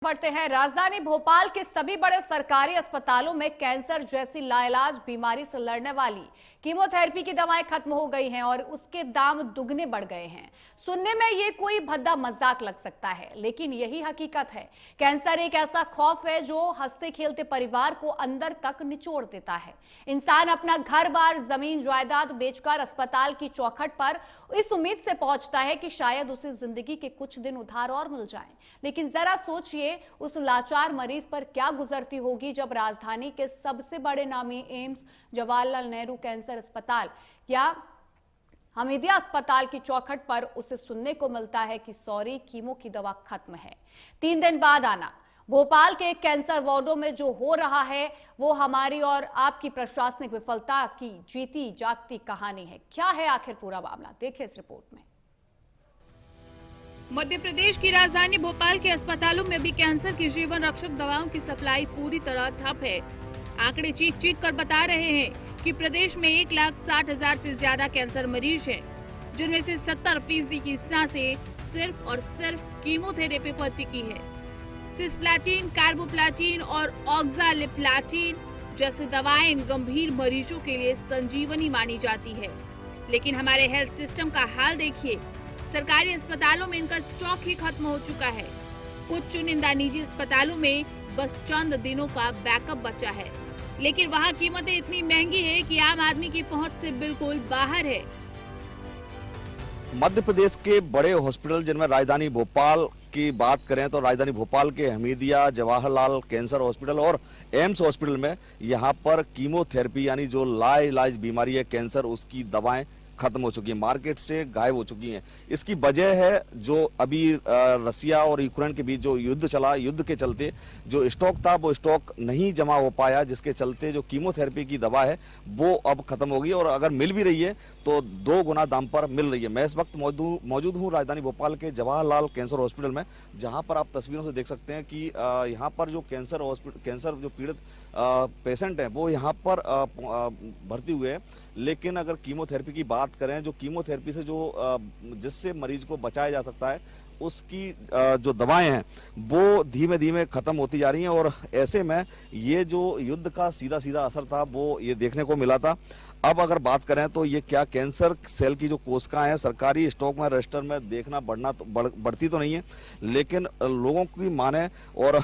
बढ़ते हैं। राजधानी भोपाल के सभी बड़े सरकारी अस्पतालों में कैंसर जैसी लाइलाज बीमारी से लड़ने वाली कीमोथेरेपी की दवाएं खत्म हो गई हैं और उसके दाम दुगने बढ़ गए हैं। सुनने में ये कोई भद्दा मजाक लग सकता है, लेकिन यही हकीकत है। कैंसर एक ऐसा खौफ है जो हंसते खेलते परिवार को अंदर तक निचोड़ देता है। इंसान अपना घर बार, जमीन जायदाद बेचकर अस्पताल की चौखट पर इस उम्मीद से पहुंचता है कि शायद उसे जिंदगी के कुछ दिन उधार और मिल जाएं। लेकिन जरा सोचिए उस लाचार मरीज पर क्या गुजरती होगी जब राजधानी के सबसे बड़े नामी एम्स, जवाहरलाल नेहरू कैंसर अस्पताल या हमीदिया अस्पताल की चौखट पर उसे सुनने को मिलता है कि सॉरी, कीमो की दवा खत्म है। 3 दिन बाद आना। भोपाल के कैंसर वार्डों में जो हो रहा है वो हमारी और आपकी प्रशासनिक विफलता की जीती जागती कहानी है। क्या है आखिर पूरा मामला, देखिए इस रिपोर्ट में। मध्य प्रदेश की राजधानी भोपाल के अस्पतालों में भी कैंसर की जीवन रक्षक दवाओं की सप्लाई पूरी तरह ठप है। आंकड़े चीख चीख कर बता रहे हैं कि प्रदेश में 1,60,000 से ज्यादा कैंसर मरीज हैं, जिनमें से 70% की सांसें सिर्फ और सिर्फ कीमोथेरेपी पर टिकी है। सिस्प्लैटिन, कार्बोप्लाटिन और ऑक्सालिप्लाटिन जैसी दवाएं इन गंभीर मरीजों के लिए संजीवनी मानी जाती है। लेकिन हमारे हेल्थ सिस्टम का हाल देखिए। सरकारी अस्पतालों में इनका स्टॉक ही खत्म हो चुका है। कुछ चुनिंदा निजी अस्पतालों में बस चंद दिनों का बैकअप बचा है, लेकिन वहाँ कीमतें इतनी महंगी है कि आम आदमी की पहुंच से बिल्कुल बाहर है। मध्य प्रदेश के बड़े हॉस्पिटल जिनमें राजधानी भोपाल की बात करें तो राजधानी भोपाल के हमीदिया, जवाहरलाल कैंसर हॉस्पिटल और एम्स हॉस्पिटल में यहाँ पर कीमोथेरेपी यानी जो लाइलाज बीमारी है कैंसर, उसकी दवाएं खत्म हो चुकी है, मार्केट से गायब हो चुकी हैं। इसकी वजह है जो अभी रसिया और यूक्रेन के बीच जो युद्ध चला, युद्ध के चलते जो स्टॉक था वो स्टॉक नहीं जमा हो पाया, जिसके चलते जो कीमोथेरेपी की दवा है वो अब खत्म हो गई और अगर मिल भी रही है तो 2 गुना दाम पर मिल रही है। मैं इस वक्त मौजूद हूँ राजधानी भोपाल के जवाहरलाल कैंसर हॉस्पिटल में, जहाँ पर आप तस्वीरों से देख सकते हैं कि यहाँ पर जो कैंसर जो पीड़ित पेशेंट हैं वो यहाँ पर भर्ती हुए हैं। लेकिन अगर कीमोथेरेपी की बात करें, जो कीमोथेरेपी से जो जिससे मरीज को बचाया जा सकता है उसकी जो दवाएं हैं वो धीमे धीमे खत्म होती जा रही हैं और ऐसे में ये जो युद्ध का सीधा सीधा असर था वो ये देखने को मिला था। अब अगर बात करें तो ये क्या कैंसर सेल की जो कोशिकाएं हैं सरकारी स्टॉक में, रजिस्टर में देखना बढ़ती तो नहीं है, लेकिन लोगों की माने और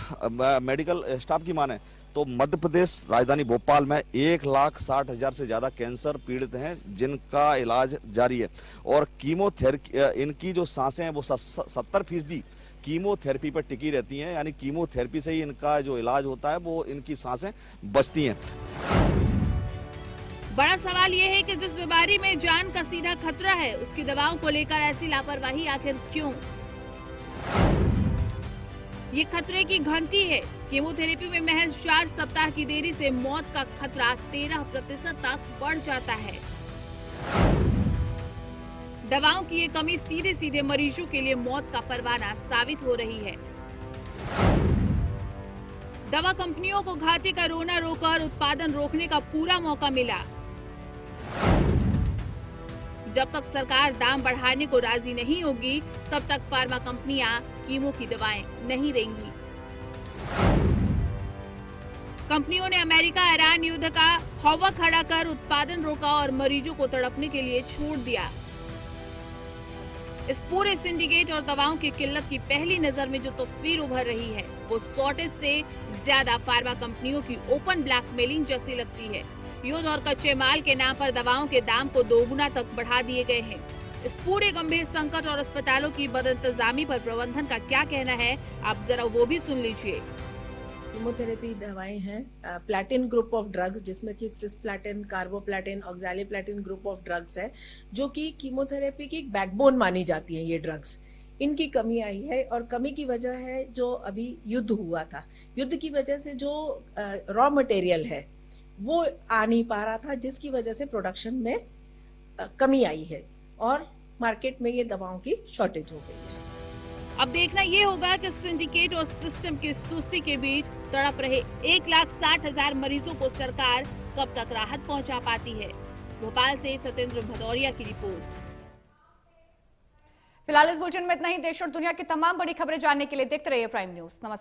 मेडिकल स्टाफ की माने तो मध्य प्रदेश राजधानी भोपाल में 1,60,000 से ज्यादा कैंसर पीड़ित हैं जिनका इलाज जारी है और कीमोथेरेपी, इनकी जो सांसें हैं वो 70% कीमोथेरेपी पर टिकी रहती हैं, यानी कीमोथेरेपी से ही इनका जो इलाज होता है वो इनकी सांसें बचती हैं। बड़ा सवाल ये है कि जिस बीमारी में जान का सीधा खतरा है उसकी दवाओं को लेकर ऐसी लापरवाही आखिर क्यों? ये खतरे की घंटी है। कीमोथेरेपी में महज 4 सप्ताह की देरी से मौत का खतरा 13% तक बढ़ जाता है। दवाओं की ये कमी सीधे सीधे मरीजों के लिए मौत का परवाना साबित हो रही है। दवा कंपनियों को घाटे का रोना रोकर उत्पादन रोकने का पूरा मौका मिला। जब तक सरकार दाम बढ़ाने को राजी नहीं होगी तब तक फार्मा कंपनियां कीमो की दवाएं नहीं देंगी। कंपनियों ने अमेरिका ईरान युद्ध का हवा खड़ा कर उत्पादन रोका और मरीजों को तड़पने के लिए छोड़ दिया। इस पूरे सिंडिकेट और दवाओं की किल्लत की पहली नजर में जो तस्वीर उभर रही है वो शॉर्टेज से ज्यादा फार्मा कंपनियों की ओपन ब्लैकमेलिंग जैसी लगती है। युद्ध और कच्चे माल के नाम पर दवाओं के दाम को 2 गुना तक बढ़ा दिए गए हैं। इस पूरे गंभीर संकट और अस्पतालों की बदइंतजामी पर प्रबंधन का क्या कहना है, आप जरा वो भी सुन लीजिए। कीमोथेरेपी दवाएं हैं प्लैटिन ग्रुप ऑफ ड्रग्स, जिसमें कि सिस्प्लैटिन, कार्बोप्लैटिन, ऑक्सालिप्लैटिन ग्रुप ऑफ ड्रग्स है, जो कि कीमोथेरेपी की बैकबोन मानी जाती है। ये ड्रग्स, इनकी कमी आई है और कमी की वजह है जो अभी युद्ध हुआ था। युद्ध की वजह से जो रॉ मटेरियल है वो आ नहीं पा रहा था, जिसकी वजह से प्रोडक्शन में कमी आई है और मार्केट में ये दवाओं की शॉर्टेज हो गई है। अब देखना ये होगा कि सिंडिकेट और सिस्टम की सुस्ती के बीच तड़प रहे 1,60,000 मरीजों को सरकार कब तक राहत पहुंचा पाती है। भोपाल से सत्येंद्र भदौरिया की रिपोर्ट। फिलहाल इस बुलेटिन में इतना ही। देश और दुनिया की तमाम बड़ी खबरें जानने के लिए देखते रहिए प्राइम न्यूज। नमस्कार।